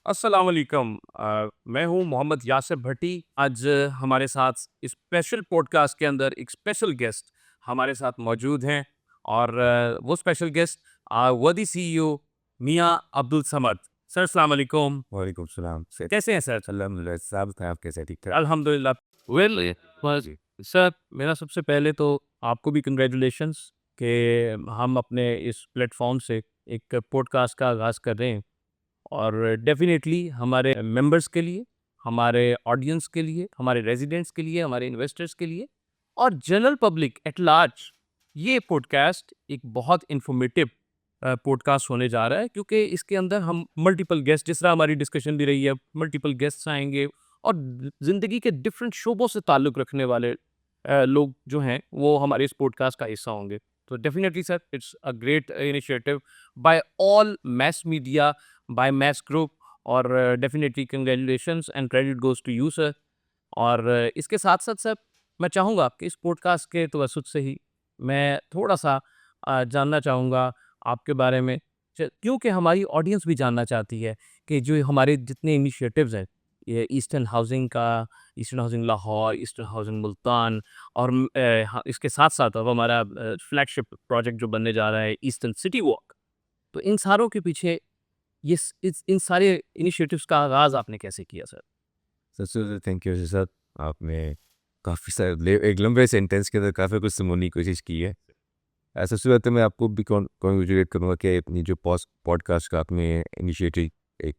السلام علیکم، میں ہوں محمد یاسر بھٹی۔ آج ہمارے ساتھ اسپیشل پوڈ کاسٹ کے اندر ایک اسپیشل گیسٹ ہمارے ساتھ موجود ہیں، اور وہ اسپیشل گیسٹ ودی سی ای او میاں عبدالصمد۔ سر السلام علیکم، وعلیکم السلام سر، کیسے ہیں سر؟ الحمد للہ صاحب آپ کیسے ٹھیک ٹھاک؟ الحمد للہ ویل جی سر، میرا سب سے پہلے تو آپ کو بھی کنگریچولیشنس کہ ہم اپنے اس پلیٹ فارم سے ایک پوڈ کاسٹ کا آغاز کر رہے ہیں، اور ڈیفینیٹلی ہمارے ممبرس کے لیے، ہمارے آڈینس کے لیے، ہمارے ریزیڈنٹس کے لیے، ہمارے انویسٹرس کے لیے اور جنرل پبلک ایٹ لارج یہ پوڈ کاسٹ ایک بہت انفارمیٹیو پوڈ کاسٹ ہونے جا رہا ہے، کیونکہ اس کے اندر ہم ملٹیپل گیسٹ، جس طرح ہماری ڈسکشن بھی رہی ہے، ملٹیپل گیسٹس آئیں گے اور زندگی کے ڈفرینٹ شعبوں سے تعلق رکھنے والے لوگ جو ہیں وہ ہمارے اس پوڈ کاسٹ کا حصہ ہوں گے۔ تو definitely sir, it's a great initiative by all mass media, by mass group, اور definitely congratulations and credit goes to you sir. اور اس کے ساتھ ساتھ سر، میں چاہوں گا کہ اس پوڈ کاسٹ کے توسط سے ہی میں تھوڑا سا جاننا چاہوں گا آپ کے بارے میں، کیونکہ ہماری آڈینس بھی جاننا چاہتی ہے کہ جو ہمارے جتنے انیشیٹوز ہیں، یہ ایسٹرن ہاؤسنگ کا، eastern housing Lahore, eastern housing Multan, اور اس کے ساتھ ساتھ اب ہمارا فلیگ شپ پروجیکٹ جو بننے جا رہا ہے ایسٹرن سٹی واک، تو ان ساروں کے پیچھے ان سارے انیشیٹوز کا آغاز آپ نے کیسے کیا سر؟ سب سے زیادہ تھینک یو سر، آپ نے کافی سارے ایک لمبے سینٹینس کے اندر کافی کچھ سمجھنے کی کوشش کی ہے۔ سب سے پہلے میں آپ کو بھی کانگریچولیٹ کروں گا کہ اپنی جو پوڈ کاسٹ کا آپ نے انیشیٹو ایک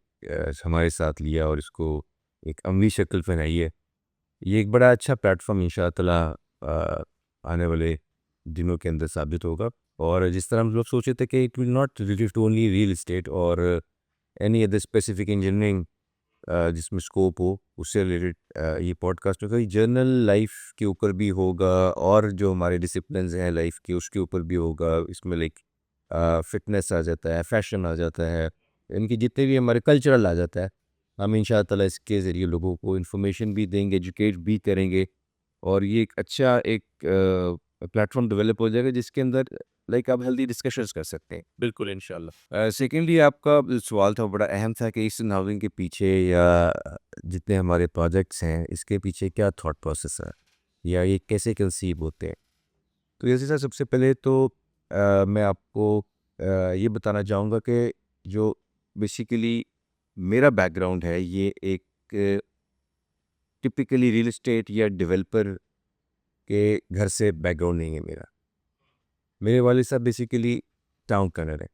ہمارے ساتھ لیا اور اس کو ایک عملی شکل پہنائی ہے۔ یہ ایک بڑا اچھا پلیٹ فارم ان شاء اللہ آنے والے دنوں کے اندر ثابت ہوگا، اور جس طرح ہم لوگ سوچے تھے کہ it will not related to only real estate اور اینی ادر اسپیسیفک انجینئرنگ جس میں اسکوپ ہو، اس سے ریلیٹڈ یہ پوڈ کاسٹ ہوگا۔ یہ جرنل لائف کے اوپر بھی ہوگا، اور جو ہمارے ڈسپلنز ہیں لائف کے اس کے اوپر بھی ہوگا۔ اس میں لائک فٹنس آ جاتا ہے، فیشن آ جاتا ہے، ان کی جتنے بھی ہمارے کلچرل آ جاتا ہے، ہم ان شاء اللہ اس کے ذریعے لوگوں کو انفارمیشن بھی دیں گے، ایجوکیٹ بھی کریں گے، اور یہ ایک اچھا ایک پلیٹ فارم ڈیولپ ہو جائے گا جس کے اندر لائک آپ ہیلدی ڈسکشنز کر سکتے ہیں۔ بالکل انشاءاللہ۔ سیکنڈلی آپ کا سوال تھا بڑا اہم تھا کہ ایسٹرن ہاؤسنگ کے پیچھے یا جتنے ہمارے پروجیکٹس ہیں اس کے پیچھے کیا تھاٹ پروسیس ہے یا یہ کیسے کنسیو ہوتے ہیں۔ تو جیسے سر سب سے پہلے تو میں آپ کو یہ بتانا چاہوں گا کہ جو بیسیکلی میرا بیک گراؤنڈ ہے، یہ ایک ٹپکلی ریئل اسٹیٹ یا ڈیولپر کے گھر سے بیک گراؤنڈ نہیں ہے میرا۔ میرے والد صاحب بیسیکلی ٹاؤن پلانر ہے،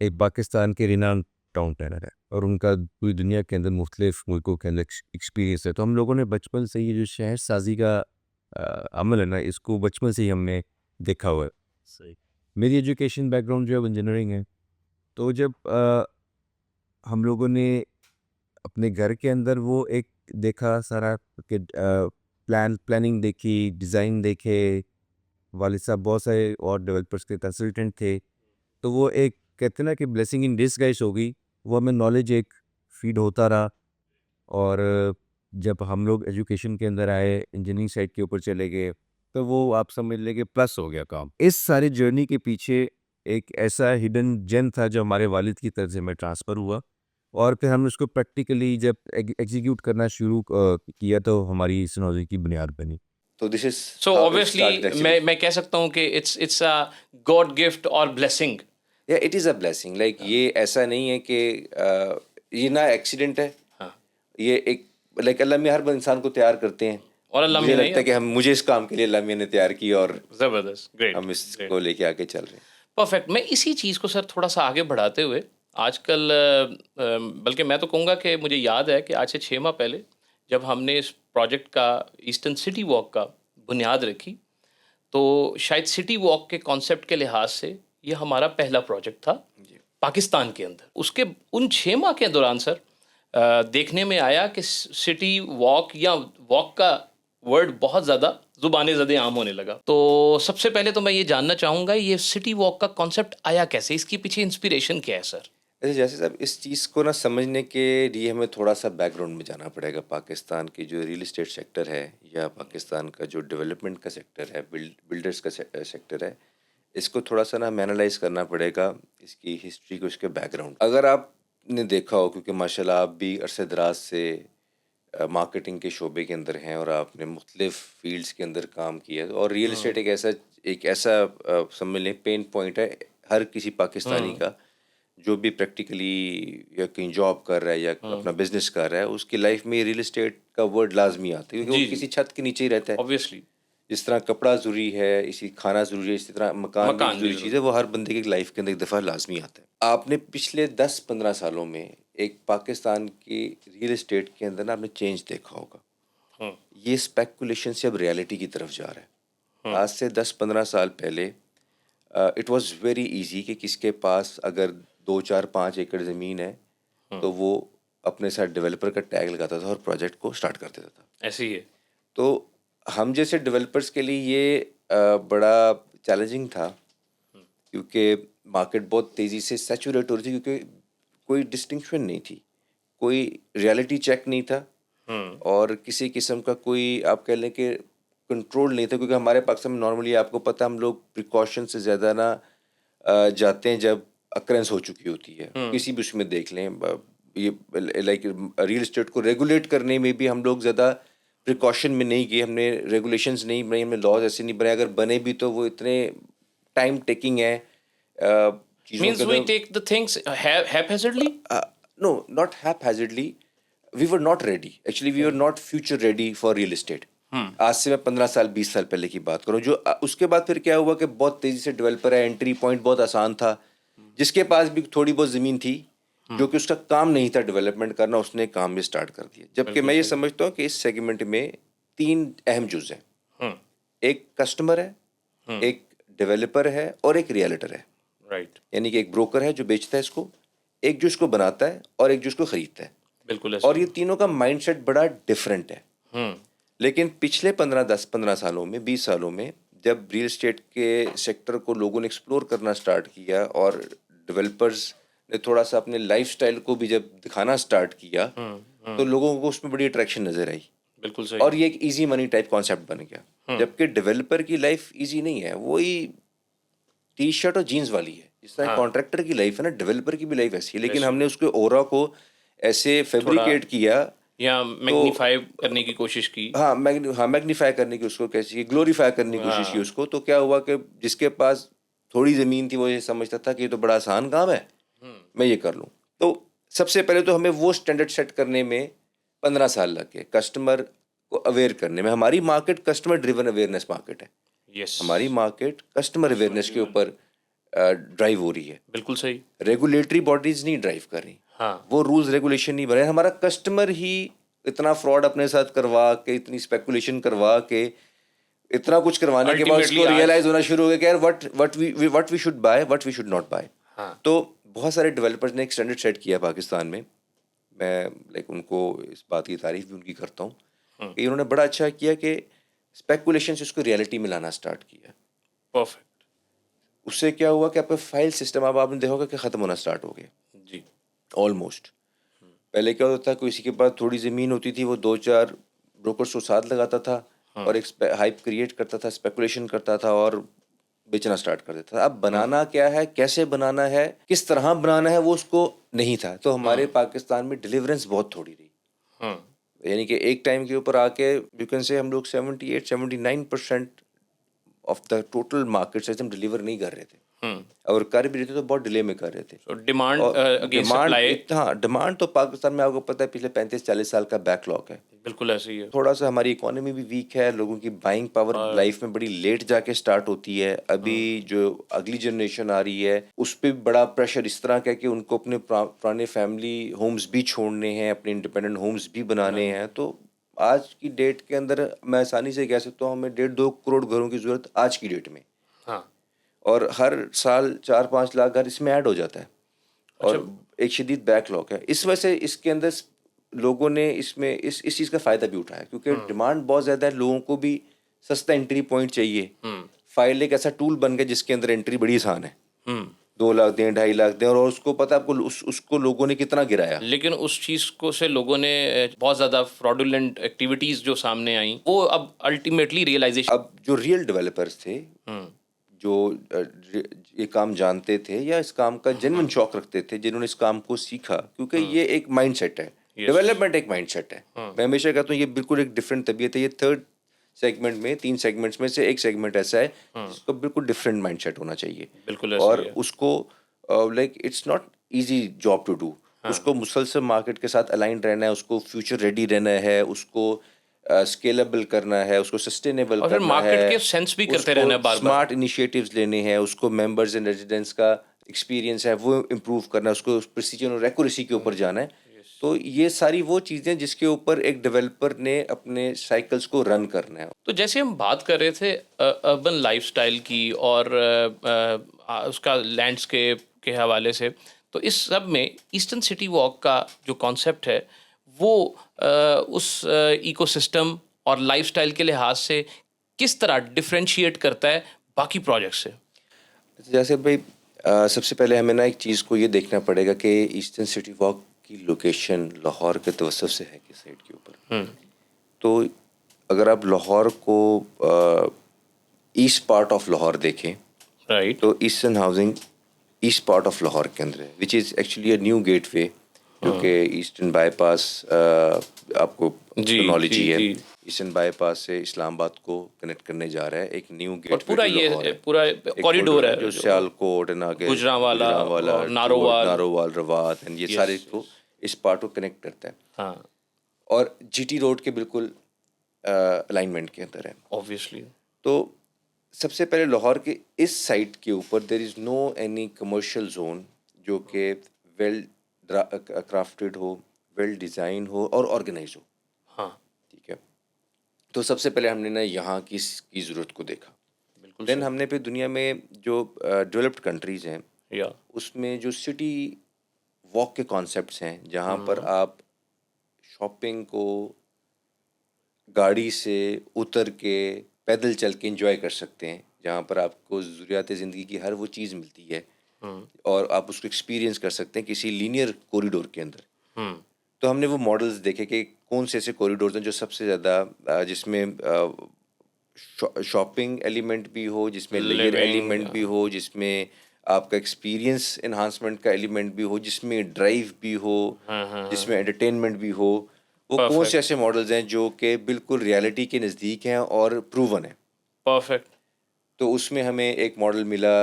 ایک پاکستان کے رینام ٹاؤن پلانر ہے، اور ان کا پوری دنیا کے اندر مختلف ملکوں کے اندر ایکسپیرینس ہے۔ تو ہم لوگوں نے بچپن سے یہ جو شہر سازی کا عمل ہے نا، اس کو بچپن سے ہی ہم نے دیکھا ہوا ہے۔ صحیح۔ میری ایجوکیشن بیک گراؤنڈ جو ہے انجینئرنگ ہے، تو جب ہم لوگوں نے اپنے گھر کے اندر وہ ایک دیکھا سارا کہ پلاننگ دیکھی، ڈیزائن دیکھے، والد صاحب بہت سارے اور ڈیولپرس کے کنسلٹنٹ تھے، تو وہ ایک کہتے ہیں نا کہ بلیسنگ ان ڈسگائز ہو گئی، وہ ہمیں نالج ایک فیڈ ہوتا رہا، اور جب ہم لوگ ایجوکیشن کے اندر آئے، انجینئرنگ سائڈ کے اوپر چلے گئے، تو وہ آپ سمجھ لیں کہ پلس ہو گیا کام۔ اس ساری جرنی کے پیچھے ایک ایسا ہڈن جیم تھا جو ہمارے والد کی طرف سے ہمیں ٹرانسفر ہوا، اور پھر ہم نے اس کو پریکٹیکلی جب ایگزیکیوٹ کرنا شروع کیا تو ہماری سنوزی کی بنیاد بنی۔ تو this is so how it obviously started actually. میں کہہ سکتا ہوں کہ اٹس اے گاڈ گفٹ اور بلیسنگ۔ یا it is a blessing, like یہ ایسا نہیں ہے کہ یہ نہ ایکسیڈنٹ ہے، ہاں، یہ ایک لائک اللہ میاں ہر انسان کو تیار کرتے ہیں، اور اللہ مجھے میاں لگتا ہے کہ مجھے اس کام کے لیے اللہ میاں نے تیار کیا، اور زبردست، گریٹ ہم اس گریٹ، کو لے کے آگے چل رہے ہیں۔ پرفیکٹ۔ میں اسی چیز کو سر تھوڑا سا آگے بڑھاتے ہوئے، آج کل بلکہ میں تو کہوں گا کہ مجھے یاد ہے کہ آج سے 6 ماہ پہلے جب ہم نے اس پروجیکٹ کا، ایسٹرن سٹی واک کا بنیاد رکھی، تو شاید سٹی واک کے کانسیپٹ کے لحاظ سے یہ ہمارا پہلا پروجیکٹ تھا پاکستان کے اندر۔ اس کے ان 6 ماہ کے دوران سر دیکھنے میں آیا کہ سٹی واک یا واک کا ورڈ بہت زیادہ زبان زد عام ہونے لگا۔ تو سب سے پہلے تو میں یہ جاننا چاہوں گا یہ سٹی واک کا کانسیپٹ آیا کیسے، اس کے پیچھے انسپریشن کیا ہے سر؟ جیسے صاحب اس چیز کو نہ سمجھنے کے لیے ہمیں تھوڑا سا بیک گراؤنڈ میں جانا پڑے گا۔ پاکستان کی جو ریئل اسٹیٹ سیکٹر ہے، یا پاکستان کا جو ڈیولپمنٹ کا سیکٹر ہے، بلڈرز کا سیکٹر ہے، اس کو تھوڑا سا نا ہم اینالائز کرنا پڑے گا، اس کی ہسٹری کو، اس کے بیک گراؤنڈ۔ اگر آپ نے دیکھا ہو، کیونکہ ماشاءاللہ آپ بھی عرصہ دراز سے مارکیٹنگ کے شعبے کے اندر ہیں اور آپ نے مختلف فیلڈس کے اندر کام کیا ہے، اور ریئل اسٹیٹ ایک ایسا سمجھ لیں پین پوائنٹ ہے ہر کسی پاکستانی کا جو بھی پریکٹیکلی یا کہیں جاب کر رہا ہے یا اپنا بزنس کر رہا ہے، اس کی لائف میں ریئل اسٹیٹ کا ورڈ لازمی آتا ہے، کیونکہ وہ کسی چھت کے نیچے ہی رہتا ہے. obviously جس طرح کپڑا ضروری ہے، اسی کھانا ضروری ہے، اسی طرح مکان بھی ضروری چیز ہے، وہ ہر بندے کی لائف کے اندر ایک دفعہ لازمی آتا ہے. آپ نے پچھلے 10-15 سالوں میں ایک پاکستان کی ریئل اسٹیٹ کے اندر نا آپ نے چینج دیکھا ہوگا. یہ اسپیکولیشن سے اب ریالٹی کی طرف جا رہا ہے. آج سے 10-15 سال پہلے اٹ واز ویری ایزی کہ کس کے پاس اگر 2-4-5 ایکڑ زمین ہے تو وہ اپنے ساتھ ڈیولپر کا ٹیگ لگاتا تھا اور پروجیکٹ کو اسٹارٹ کر دیتا تھا. ایسے ہی ہے. تو ہم جیسے ڈیولپرس کے لیے یہ بڑا چیلنجنگ تھا، کیونکہ مارکیٹ بہت تیزی سے سیچوریٹ ہو رہی تھی، کیونکہ کوئی ڈسٹنکشن نہیں تھی، کوئی ریالٹی چیک نہیں تھا، اور کسی قسم کا کوئی آپ کہہ لیں کہ کنٹرول نہیں تھا. کیونکہ ہمارے پاکستان میں نارملی آپ کو پتہ ہم لوگ پریکاشن سے زیادہ نہ جاتے ہیں جب اکرنس ہو چکی ہوتی ہے. کسی بھی اس میں دیکھ لیں، یہ لائک ریئل اسٹیٹ کو ریگولیٹ کرنے میں بھی ہم لوگ زیادہ پریکاشن میں نہیں گئے، ہم نے ریگولیشنز نہیں بنائی، ہم نے لاز ایسے نہیں بنائے. اگر بنے بھی تو وہ اتنے ٹائم ٹیکنگ ہے چیزوں کے we take the things haphazardly. No not haphazardly. We were not ready, actually we were not future ready for real estate. آج سے میں 15 سال 20 سال پہلے کی بات کروں. جو اس کے بعد پھر کیا ہوا کہ بہت تیزی سے ڈیولپر ہے، انٹری پوائنٹ بہت آسان تھا. جس کے پاس بھی تھوڑی بہت زمین تھی جو کہ اس کا کام نہیں تھا ڈیولپمنٹ کرنا، اس نے کام بھی اسٹارٹ کر دیا. جبکہ میں یہ سمجھتا ہوں کہ اس سیگمنٹ میں 3 اہم جز ہیں. ایک کسٹمر ہے، ایک ڈیولپر ہے، اور ایک ریئلٹر ہے. رائٹ. یعنی کہ ایک بروکر ہے جو بیچتا ہے اس کو، ایک جو اس کو بناتا ہے، اور ایک جو اس کو خریدتا ہے. بالکل. اور یہ تینوں کا مائنڈ سیٹ بڑا ڈفرینٹ ہے. لیکن پچھلے 15 سالوں میں 20 سالوں میں جب ریئل اسٹیٹ کے سیکٹر کو لوگوں نے ایکسپلور کرنا سٹارٹ کیا اور ڈیولپرز نے تھوڑا سا اپنے لائف سٹائل کو بھی جب دکھانا سٹارٹ کیا تو لوگوں کو اس میں بڑی اٹریکشن نظر آئی. بالکل صحیح. اور یہ ایک ایزی منی ٹائپ کانسیپٹ بن گیا. جبکہ ڈیولپر کی لائف ایزی نہیں ہے، وہی ٹی شرٹ اور جینز والی ہے. جس طرح کانٹریکٹر کی لائف ہے نا، ڈیولپر کی بھی لائف ایسی ہے. لیکن ہم نے اس کے اورا کو ایسے فیبریکیٹ کیا یا میگنیفائی کرنے کی کوشش کی. میگنیفائی کرنے کی، اس کو کیسی گلوریفائی کرنے کی کوشش کی اس کو. تو کیا ہوا کہ جس کے پاس تھوڑی زمین تھی وہ یہ سمجھتا تھا کہ یہ تو بڑا آسان کام ہے، میں یہ کر لوں. تو سب سے پہلے تو ہمیں وہ اسٹینڈرڈ سیٹ کرنے میں 15 سال لگ گئے، کسٹمر کو اویئر کرنے میں. ہماری market customer driven awareness market ہے. ہماری مارکیٹ کسٹمر اویئرنیس کے اوپر ڈرائیو ہو رہی ہے. بالکل صحیح. ریگولیٹری باڈیز نہیں ڈرائیو کر رہی، وہ رولز ریگولیشن نہیں بنے. ہمارا کسٹمر ہی اتنا فراڈ اپنے ساتھ کروا کے، اتنی اسپیکولیشن کروا کے، اتنا کچھ کروانے کے بعد اس کو ریئلائز ہونا شروع ہو گیا کہ یار what we should buy, what we should not buy. تو بہت سارے ڈیولپرز نے ایک اسٹینڈرڈ سیٹ کیا پاکستان میں. میں لائک ان کو اس بات کی تعریف بھی ان کی کرتا ہوں کہ انہوں نے بڑا اچھا کیا کہ اسپیکولیشن سے اس کو ریئلٹی میں لانا اسٹارٹ کیا. پرفیکٹ. اس سے کیا ہوا کہ آپ کا فائل سسٹم اب آپ نے دیکھا ہوگا کہ ختم ہونا اسٹارٹ ہو گیا. جی آلموسٹ. پہلے کیا ہوتا تھا کہ کسی کے پاس تھوڑی زمین ہوتی تھی، وہ 2-4 بروکرز کو ساتھ لگاتا تھا اور ایک ہائپ کریٹ کرتا تھا، اسپیکولیشن کرتا تھا اور بیچنا اسٹارٹ کر دیتا تھا. اب بنانا کیا ہے، کیسے بنانا ہے، کس طرح بنانا ہے، وہ اس کو نہیں تھا. تو ہمارے پاکستان میں ڈیلیورنس بہت تھوڑی رہی. یعنی کہ ایک ٹائم کے اوپر آ کے یو کین سے ہم لوگ 78-79% آف دا ٹوٹل مارکیٹ سے ہم ڈلیور نہیں کر رہے تھے. اور کر بھی رہے تھے تو بہت ڈیلے میں کر رہے تھے. ڈیمانڈ تو پاکستان میں آپ کو پتہ ہے پچھلے 35-40 سال کا بیک لاگ ہے. بالکل ایسے ہی ہے. تھوڑا سا ہماری اکانومی بھی ویک ہے، لوگوں کی بائنگ پاور لائف میں بڑی لیٹ جا کے سٹارٹ ہوتی ہے. ابھی جو اگلی جنریشن آ رہی ہے اس پہ بڑا پریشر اس طرح کا کہ ان کو اپنے پرانے فیملی ہومز بھی چھوڑنے ہیں، اپنے انڈیپینڈنٹ ہومز بھی بنانے ہیں. تو آج کی ڈیٹ کے اندر میں آسانی سے کہہ سکتا ہوں ہمیں 1.5-2 کروڑ گھروں کی ضرورت آج کی ڈیٹ میں. اور ہر سال 4-5 لاکھ گھر اس میں ایڈ ہو جاتا ہے اور ایک شدید بیک لاگ ہے. اس وجہ سے اس کے اندر لوگوں نے اس میں اس چیز کا فائدہ بھی اٹھایا کیونکہ ڈیمانڈ بہت زیادہ ہے. لوگوں کو بھی سستا انٹری پوائنٹ چاہیے. فائل ایک ایسا ٹول بن گیا جس کے اندر انٹری بڑی آسان ہے. 2 لاکھ دیں، 2.5 لاکھ دیں، اور اس کو پتہ آپ کو اس کو لوگوں نے کتنا گرایا. لیکن اس چیز کو سے لوگوں نے بہت زیادہ فراڈولنٹ ایکٹیویٹیز جو سامنے آئیں وہ اب الٹیمیٹلی ریئلائزیشن. اب جو ریئل ڈیولپرس تھے، جو یہ کام جانتے تھے یا اس کام کا جنون شوق رکھتے تھے جنہوں نے اس کام کو سیکھا, کیونکہ یہ ایک مائنڈ سیٹ ہے, ڈیولپمنٹ ایک مائنڈ سیٹ ہے. میں ہمیشہ کہتا ہوں یہ بالکل ایک ڈفرینٹ طبیعت ہے. یہ تھرڈ سیگمنٹ میں 3 سیگمنٹس میں سے ایک سیگمنٹ ایسا ہے جس کو بالکل ڈفرینٹ مائنڈ سیٹ ہونا چاہیے, اور اس کو like it's not easy job to do. اس کو مسلسل مارکیٹ کے ساتھ الائن رہنا ہے, اس کو فیوچر ریڈی رہنا ہے, اس کو اسکیلیبل کرنا ہے, اس کو سسٹینیبل کرنا ہے, اسمارٹ انیشیٹیوز لینے ہیں, اس کو ممبرز اینڈ ریزیڈنٹس کا ایکسپیرینس ہے وہ امپروو کرنا ہے, اس کو پریسیجن اور ایکوریسی کے اوپر جانا ہے. تو یہ ساری وہ چیزیں جس کے اوپر ایک ڈیولپر نے اپنے سائیکلز کو رن کرنا ہے. تو جیسے ہم بات کر رہے تھے اربن لائف سٹائل کی اور اس کا لینڈسکیپ کے حوالے سے, تو اس سب میں ایسٹرن سٹی واک کا جو کانسیپٹ ہے وہ اس ایکو سسٹم اور لائف سٹائل کے لحاظ سے کس طرح ڈفرینشیٹ کرتا ہے باقی پروجیکٹ سے؟ جیسے بھائی سب سے پہلے ہمیں نا ایک چیز کو یہ دیکھنا پڑے گا کہ ایسٹرن سٹی واک کی لوکیشن لاہور کے توسط سے ہے کس سائڈ کے اوپر. تو اگر آپ لاہور کو ایسٹ پارٹ آف لاہور دیکھیں تو eastern housing east part of Lahore کے اندر ہے, which is actually a new gateway, جو کہ ایسٹرن بائی پاس آپ کو نالج ہی ہے, ایسٹرن بائی پاس سے اسلام آباد کو کنیکٹ کرنے جا رہا ہے. ایک نیو گیٹ پورا یہ پورا کوریڈور ہے جو سیالکوٹ گوجرانوالا نارووال روات یہ سارے کو اس پارٹ کو کنیکٹ کرتا ہے, اور جی ٹی روڈ کے بالکل الائنمنٹ کے اندر ہے obviously. تو سب سے پہلے لاہور کے اس سائٹ کے اوپر دیر از نو اینی کمرشل زون جو کہ ویل کرافٹڈ ہو, ویل ڈیزائن ہو اور آرگنائز ہو. ٹھیک ہے, تو سب سے پہلے ہم نے نا یہاں کی ضرورت کو دیکھا. دین ہم نے پھر دنیا میں جو ڈیولپڈ کنٹریز ہیں اس میں جو سٹی واک کے کانسیپٹس ہیں, جہاں پر آپ شاپنگ کو گاڑی سے اتر کے پیدل چل کے انجوائے کر سکتے ہیں, جہاں پر آپ کو ضروریات زندگی کی ہر وہ چیز ملتی ہے اور آپ اس کو ایکسپیرینس کر سکتے ہیں کسی لینئر کوریڈور کے اندر. تو ہم نے وہ ماڈلز دیکھے کہ کون سے ایسے کوریڈورز ہیں جو سب سے زیادہ جس میں شاپنگ ایلیمنٹ بھی ہو, جس میں لیئر ایلیمنٹ بھی ہو, جس میں آپ کا ایکسپیرینس انہانسمنٹ کا ایلیمنٹ بھی ہو, جس میں ڈرائیو بھی ہو, جس میں انٹرٹینمنٹ بھی ہو. وہ کون سے ایسے ماڈلز ہیں جو کہ بالکل ریالٹی کے نزدیک ہیں اور پروون ہیں. پرفیکٹ. تو اس میں ہمیں ایک ماڈل ملا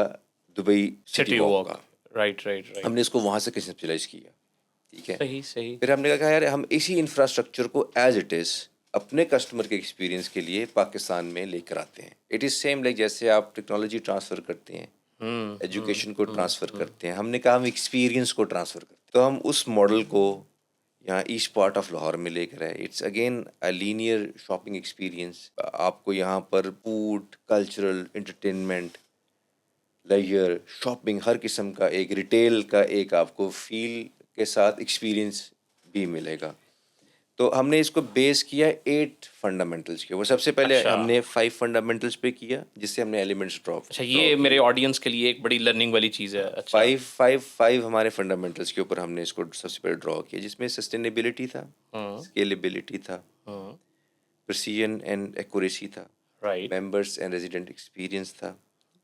دبئی سٹی واک کا. رائٹ. ہم نے اس کو وہاں سے کنسیپچلائز کیا. ٹھیک ہے, صحیح. پھر ہم نے کہا یار ہم اسی انفراسٹرکچر کو ایز اٹ از اپنے کسٹمر کے ایکسپیرینس کے لیے پاکستان میں لے کر آتے ہیں. اٹ از سیم لائک جیسے آپ ٹیکنالوجی ٹرانسفر کرتے ہیں, ایجوکیشن کو ٹرانسفر کرتے ہیں, ہم نے کہا ہم ایکسپیرینس کو ٹرانسفر کرتے ہیں. تو ہم اس ماڈل کو یہاں ایسٹ پارٹ آف لاہور میں لے کر آئے. It's again a linear shopping experience. آپ کو یہاں پر food, cultural, entertainment, leisure, shopping, ہر قسم کا ایک ریٹیل کا ایک آپ کو فیل کے ساتھ ایکسپیرینس بھی ملے گا. تو ہم نے اس کو بیس کیا 8 فنڈامنٹلس کے. وہ سب سے پہلے ہم نے 5 فنڈامنٹلس پہ کیا جس سے ہم نے ایلیمنٹس ڈراپ. اچھا, یہ میرے آڈینس کے لیے ایک بڑی لرننگ والی چیز ہے. 5 ہمارے فنڈامنٹلس کے اوپر ہم نے اس کو سب سے پہلے ڈرا کیا, جس میں سسٹینیبلٹی تھا, اسکیلیبلٹی تھا, پریسیجن اینڈ ایکوریسی تھا, ممبرس اینڈ ریزیڈنٹ ایکسپیرینس تھا,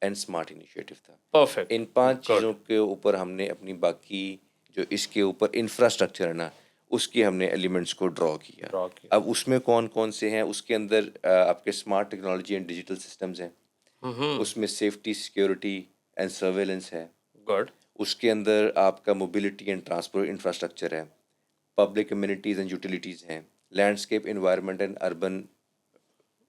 اینڈ اسمارٹ انیشیٹو تھا. پرفیکٹ. ان 5 چیزوں کے اوپر ہم نے اپنی باقی جو اس کے اوپر انفراسٹرکچر ہے نا اس کی ہم نے ایلیمنٹس کو ڈرا کیا. اب اس میں کون کون سے ہیں, اس کے اندر آپ کے smart technology and digital systems ہیں, اس میں سیفٹی, سیکیورٹی اینڈ سرویلنس ہے. گڈ. اس کے اندر آپ کا موبلٹی اینڈ ٹرانسپورٹ انفراسٹرکچر ہے, پبلک کمیونٹیز اینڈ یوٹیلیٹیز ہیں, landscape, environment and urban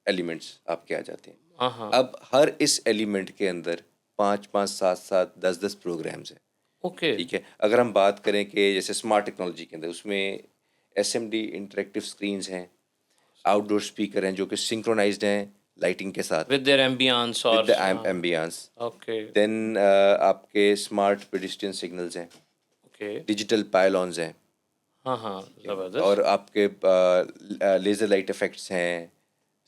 elements آپ کے آ جاتے ہیں. اب ہر اس ایلیمنٹ کے اندر 5, 7, 10 پروگرامز ہیں. ٹھیک ہے. اگر ہم بات کریں کہ جیسے اسمارٹ ٹیکنالوجی کے اندر اس میں SMD انٹریکٹیو اسکرینز ہیں, آؤٹ ڈور اسپیکر ہیں جو کہ سنکرونائزڈ ہیں لائٹنگ کے ساتھ with their ambience اور ambience. اوکے. دین آپ کے اسمارٹ پیڈسٹرین سگنلز ہیں, ڈیجیٹل پائلونز ہیں, زبردست. اور آپ کے لیزر لائٹ افیکٹس ہیں,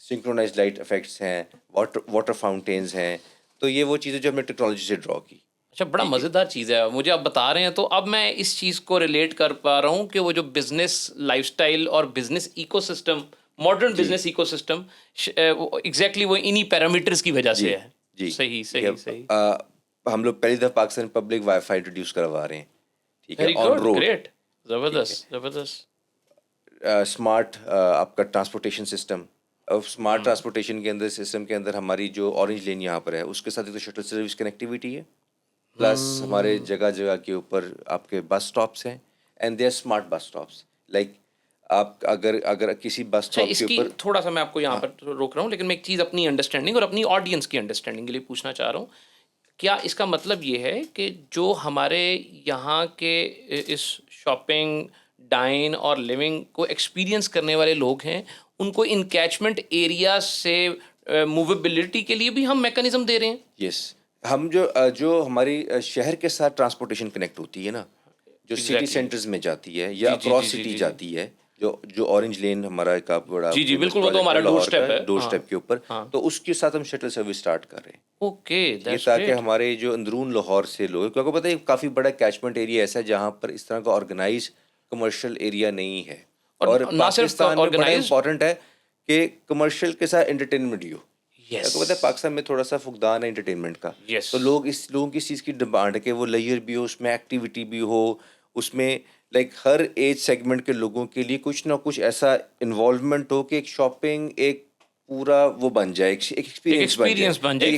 سنکرونائزڈ لائٹ افیکٹس ہیں, واٹر فاؤنٹینز ہیں. تو یہ وہ چیزیں جو ہم نے ٹیکنالوجی سے ڈرا کی. اچھا, بڑا مزیدار چیز ہے. مجھے آپ بتا رہے ہیں تو اب میں اس چیز کو ریلیٹ کر پا رہا ہوں کہ وہ جو بزنس لائف سٹائل اور business eco system, modern business eco system exactly وہ انہی پیرامیٹرز کی وجہ سے ہے. جی صحیح. ہم لوگ پہلی دفعہ Pakistan public wi fi introduce کروا رہے ہیں, ٹھیک ہے, very on good, road. Great, زبردست زبردست. اسمارٹ آپ کا ٹرانسپورٹیشن سسٹم, اسمارٹ ٹرانسپورٹیشن کے اندر سسٹم کے اندر ہماری جو اورنج لین یہاں پر ہے اس کے ساتھ ایک تو شٹل سروس کنیکٹیویٹی ہے, پلس ہمارے جگہ جگہ کے اوپر آپ کے بس اسٹاپس ہیں, اینڈ دے آر اسمارٹ بس اسٹاپس. لائک آپ اگر کسی بس اچھا, اسٹاپ اس کے کی اوپر, تھوڑا سا میں آپ کو یہاں پر روک رہا ہوں, لیکن میں ایک چیز اپنی انڈرسٹینڈنگ اور اپنی آڈینس کی انڈرسٹینڈنگ کے لیے پوچھنا چاہ رہا ہوں. کیا اس کا مطلب یہ ہے کہ جو ہمارے یہاں کے اس شاپنگ, ڈائن اور لیونگ کو ایکسپیرینس کرنے والے لوگ ہیں, ان کو ان کیچمنٹ ایریا سے موویبلٹی کے لیے بھی ہم میکانزم دے رہے ہیں؟ یس, ہم جو ہماری شہر کے ساتھ ٹرانسپورٹیشن کنیکٹ ہوتی ہے نا, جو سٹی سینٹرز میں جاتی ہے یا اکراس سٹی جاتی ہے, جو اورنج لین ہمارا ایک بڑا جی بالکل, وہ تو ہمارا ڈور اسٹیپ ہے, ڈور اسٹیپ کے اوپر, تو اس کے ساتھ ہم شٹل سروس اسٹارٹ کر رہے ہیں. اوکے, یہ تاکہ ہمارے جو اندرون لاہور سے لوگ, کیونکہ آپ کو پتہ ہے کافی بڑا کیچمنٹ ایریا ایسا ہے جہاں پر اس طرح کا آرگنائز کمرشل ایریا نہیں ہے, اور نہ صرف پاکستان میں بڑا organized- امپورٹنٹ ہے کہ کمرشل کے ساتھ انٹرٹینمنٹ بھی ہو. Yes. آپ کو پتہ ہے پاکستان میں تھوڑا سا فقدان ہے انٹرٹینمنٹ کا, Yes. تو لوگوں کی اس چیز کی ڈیمانڈ ہے کہ وہ لیئر بھی ہو, اس میں ایکٹیویٹی بھی ہو, اس میں لائک ہر ایج سیگمنٹ کے لوگوں کے لیے کچھ نہ کچھ ایسا انوالومنٹ ہو کہ ایک شاپنگ ایک پورا وہ بن جائے, ایک ایکسپیرینس بن جائے,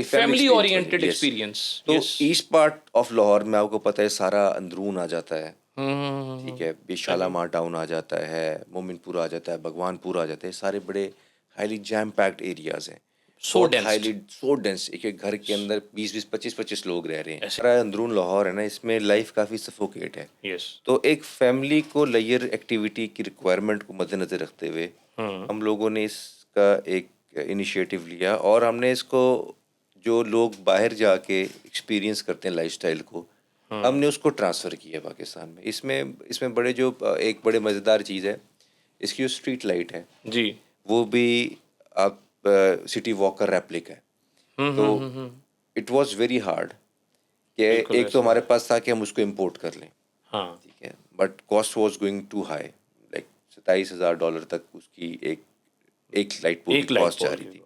فیملی اورینٹڈ ایکسپیرینس. تو ایسٹ پارٹ آف لاہور میں آپ کو پتہ ہے سارا اندرون آ جاتا ہے, ٹھیک ہے, شالامار ٹاؤن آ جاتا ہے, مومن پور آ جاتا ہے, بھگوان پور آ جاتا ہے, سارے بڑے ہائیلی جیم پیکڈ ایریاز ہیں, سو ڈینس, ایک گھر کے اندر 20-25 لوگ رہ رہے ہیں. سارا اندرون لاہور ہے نا, اس میں لائف کافی سفوکیٹ ہے. تو ایک فیملی کو لیئر ایکٹیویٹی کی ریکوائرمنٹ کو مد نظر رکھتے ہوئے ہم لوگوں نے اس کا ایک انیشیٹو لیا, اور ہم نے اس کو جو لوگ باہر جا کے ایکسپیرینس کرتے ہیں لائف اسٹائل کو, ہم نے اس کو ٹرانسفر کیا پاکستان میں. اس میں بڑے جو ایک بڑے مزیدار چیز ہے, اس کی جو اسٹریٹ لائٹ ہے جی, وہ بھی آپ سٹی واک کا ریپلک ہے. تو اٹ واز ویری ہارڈ کہ ایک تو ہمارے پاس تھا کہ ہم اس کو امپورٹ کر لیں, ٹھیک ہے, but cost was going to high, like $27,000 تک اس کی ایک لائٹ پول کی کاسٹ جا رہی تھی.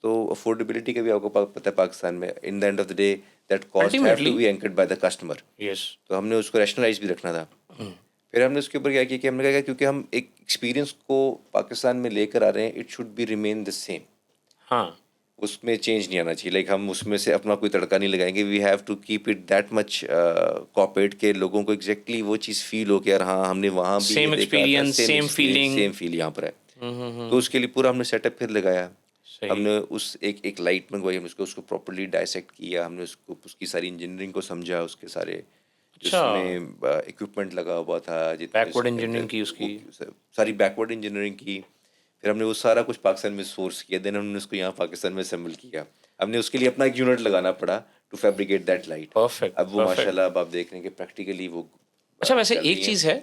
تو افورڈیبلٹی کا بھی آپ کو پتہ ہے پاکستان میں in the end of the day that cost have to be anchored by the customer. تو ہم نے اس کو ریشنلائز بھی رکھنا تھا. پھر ہم نے اس کے اوپر کیا کیا کہ ہم نے کہا کیونکہ ہم ایک ایکسپیرینس کو پاکستان میں لے کر آ رہے ہیں, it should be remain the same, ہاں, اس میں چینج نہیں آنا چاہیے. لائک ہم اس میں سے اپنا کوئی تڑکا نہیں لگائیں گے, we have to keep it that much cooperate کہ لوگوں کو ایگزیکٹلی وہ چیز فیل ہو کہ یار ہاں ہم نے وہاں بھی same experience, same feeling, same feel یہاں پر ہے. تو اس کے لیے پورا ہم نے سیٹ اپ پھر لگایا. ہم نے اس ایک لائٹ منگوائی, ہم نے اس کو پراپرلی ڈائسیکٹ کیا, ہم نے اس کی ساری انجینئرنگ کو سمجھا, اس کے سارے اس میں اکوپمنٹ لگا ہوا تھا, بیکورڈ انجینئرنگ کی, اس کی ساری بیکورڈ انجینئرنگ کی. پھر ہم نے وہ سارا کچھ پاکستان میں سورس کیا, دین ہم نے اس کو یہاں پاکستان میں اسمبل کیا. ہم نے اس کے لیے اپنا ایک یونٹ لگانا پڑا ٹو فیبریکیٹ دیٹ لائٹ. اب وہ ماشاء اللہ اب آپ دیکھ رہے ہیں کہ پریکٹیکلی وہ. اچھا, ویسے ایک چیز ہے,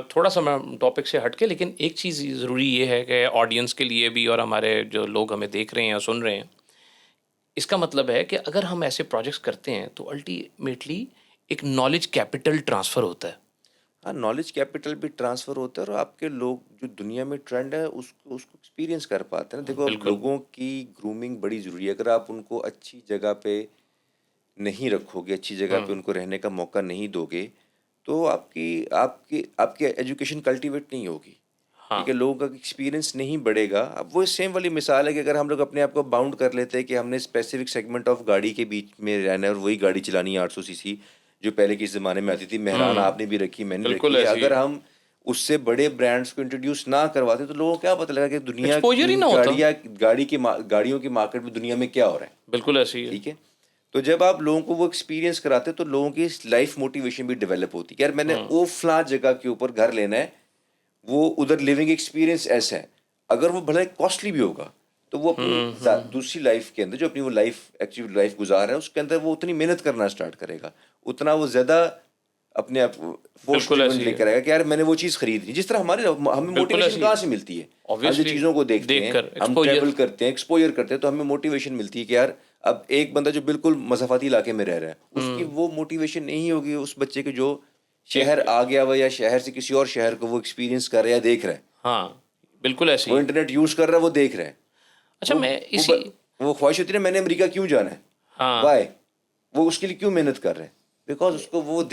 تھوڑا سا میں ٹاپک سے ہٹ کے, لیکن ایک چیز ضروری یہ ہے کہ آڈینس کے لیے بھی اور ہمارے جو لوگ ہمیں دیکھ رہے ہیں یا سن رہے ہیں, اس کا مطلب ہے کہ اگر ہم ایسے پروجیکٹس کرتے ہیں تو الٹیمیٹلی ایک نالج کیپٹل ٹرانسفر ہوتا ہے. ہاں, نالج کیپٹل بھی ٹرانسفر ہوتا ہے, اور آپ کے لوگ جو دنیا میں ٹرینڈ ہے اس کو ایکسپیرینس کر پاتے ہیں. دیکھو اب لوگوں کی گرومنگ بڑی ضروری ہے. اگر آپ ان کو اچھی جگہ پہ نہیں رکھو گے, اچھی جگہ پہ ان کو رہنے کا موقع نہیں دو گے, تو آپ کی ایجوکیشن کلٹیویٹ نہیں ہوگی, ٹھیک ہے, لوگوں کا ایکسپیرینس نہیں بڑھے گا. اب وہ سیم والی مثال ہے کہ اگر ہم لوگ اپنے آپ کو باؤنڈ کر لیتے ہیں کہ ہم نے اسپیسیفک سیگمنٹ آف گاڑی کے بیچ میں رہنا ہے اور وہی گاڑی چلانی ہے 800 cc جو پہلے کے زمانے میں آتی تھی, مہران آپ نے بھی رکھی, میں نے رکھی. اگر ہم اس سے بڑے برانڈس کو انٹروڈیوس نہ کرواتے تو لوگوں کو کیا پتہ لگا کہ دنیا گاڑیوں کی مارکیٹ میں دنیا میں کیا ہو رہا ہے. بالکل ایسی ہے, ٹھیک ہے. تو جب آپ لوگوں کو وہ ایکسپیرینس کراتے تو لوگوں کی لائف موٹیویشن بھی ڈیولپ ہوتی ہے. یار میں نے وہ فلاں جگہ کے اوپر گھر لینا ہے, وہ ادھر لیونگ ایکسپیرینس ایسا ہے, اگر وہ بھلا کاسٹلی بھی ہوگا تو وہ اپنی دوسری لائف کے اندر جو اپنی وہ ایکچولی لائف گزار رہا ہے اس کے اندر وہ اتنی محنت کرنا اسٹارٹ کرے گا, اتنا وہ زیادہ اپنے آپ فورس لے کر آئے گا کہ یار میں نے وہ چیز خریدنی. جس طرح ہمیں موٹیویشن کہاں سے ملتی ہے, ہم جو چیزوں کو دیکھتے ہیں, ہم ٹریول کرتے ہیں, ایکسپوجر کرتے ہیں, تو ہمیں موٹیویشن ملتی ہے کہ یار اب ایک بندہ جو بالکل مسافاتی علاقے میں رہ رہا ہے اس کی وہ موٹیویشن نہیں ہوگی اس بچے کے جو شہر آ گیا ہوا یا شہر سے کسی اور شہر کو وہ ایکسپیرینس کر رہا ہے یا دیکھ رہا ہے. ہاں بالکل ایسی, وہ انٹرنیٹ یوز کر رہا ہے, وہ دیکھ رہا ہے. اچھا, میں وہ خواہش ہوتی ہے نا میں نے امریکہ کیوں جانا ہے, وائے, وہ اس کے لیے کیوں محنت کر رہے ہیں؟ بیکاز اس کو وہ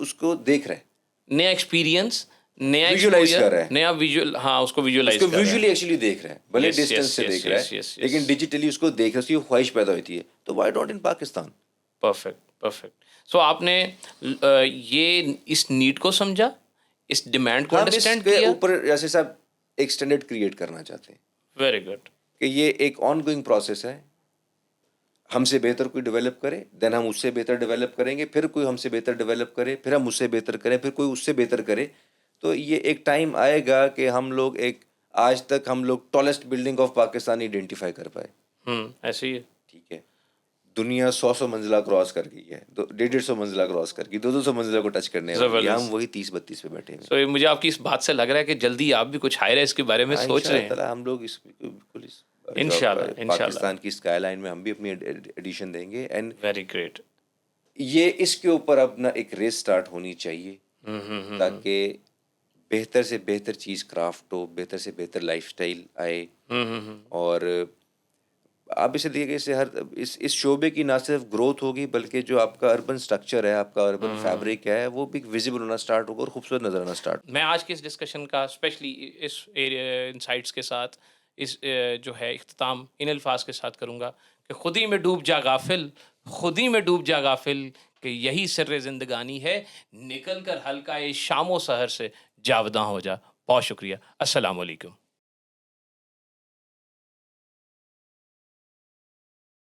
اس کو دیکھ رہے ہیں، نیا ایکسپیرینس، نیا Visualize exposure، کر رہا ہے، نیا ویژول، ہاں اس کو اس ویژولائز کو کر رہا ہے. ویژولی ایکچولی دیکھ رہے ہیں، بھلے Yes, ڈسٹینس yes, سے yes, دیکھ رہا yes, ہے yes, yes. لیکن ڈیجیٹلی اس کو دیکھ رہا ہے، اس کی خواہش پیدا ہوتی ہے. تو why don't in Pakistan? Perfect, perfect. So آپ نے یہ اس نیڈ کو سمجھا، اس ڈیمانڈ کو ہم اس انڈرسٹینڈ کے کیا. اوپر جیسے صاحب ایک اسٹینڈرڈ کریٹ کرنا چاہتے ہیں ویری گڈ. کہ یہ ایک آن گوئنگ پروسیس ہے. ہم سے بہتر کوئی ڈیولپ کرے، دین ہم اس سے بہتر ڈیولپ کریں گے، پھر کوئی ہم سے بہتر ڈیولپ کرے، پھر ہم اس سے بہتر کریں، پھر کوئی اس سے بہتر کرے. تو یہ ایک ٹائم آئے گا کہ ہم لوگ آج تک ہم لوگ tallest building of Pakistan identify کر پائے. ایسے ہی ہے. ٹھیک ہے، دنیا 100 منزلہ کراس کر گئی ہے، 150 منزلہ کراس کر گئی، 200 منزلہ کو ٹچ کرنے والی ہے، ہم وہی 30-32 پہ بیٹھے ہوئے. سو مجھے آپ کی اس بات سے لگ رہا ہے کہ جلدی آپ بھی کچھ ہائر ہے اس کے بارے میں سوچ رہے ہیں. ہم لوگ اس بالکل انشاءاللہ. پاکستان کی اسکائی لائن میں ہم بھی اپنی ایڈیشن دیں گے. And very great. یہ اس کے اوپر اپنا ایک ریس سٹارٹ ہونی چاہیے تاکہ بہتر سے بہتر چیز کرافٹ ہو، بہتر سے بہتر لائف سٹائل آئے. اور آپ اسے دیکھیے کہ اس سے اس شعبے کی نہ صرف گروتھ ہوگی بلکہ جو آپ کا اربن سٹرکچر ہے، آپ کا اربن فیبرک ہے، وہ بھی ویزیبل ہونا سٹارٹ ہوگا اور خوبصورت نظر آنا سٹارٹ. میں آج کی اس ڈسکشن کا اسپیشلی اس انسائٹس کے ساتھ اس جو ہے اختتام ان الفاظ کے ساتھ کروں گا کہ خود ہی میں ڈوب جا غافل، خود ہی میں ڈوب جا غافل، کہ یہی سر زندگانی ہے، نکل کر حلقہ شام و سحر سے جاوداں ہو جا. بہت شکریہ. السلام علیکم.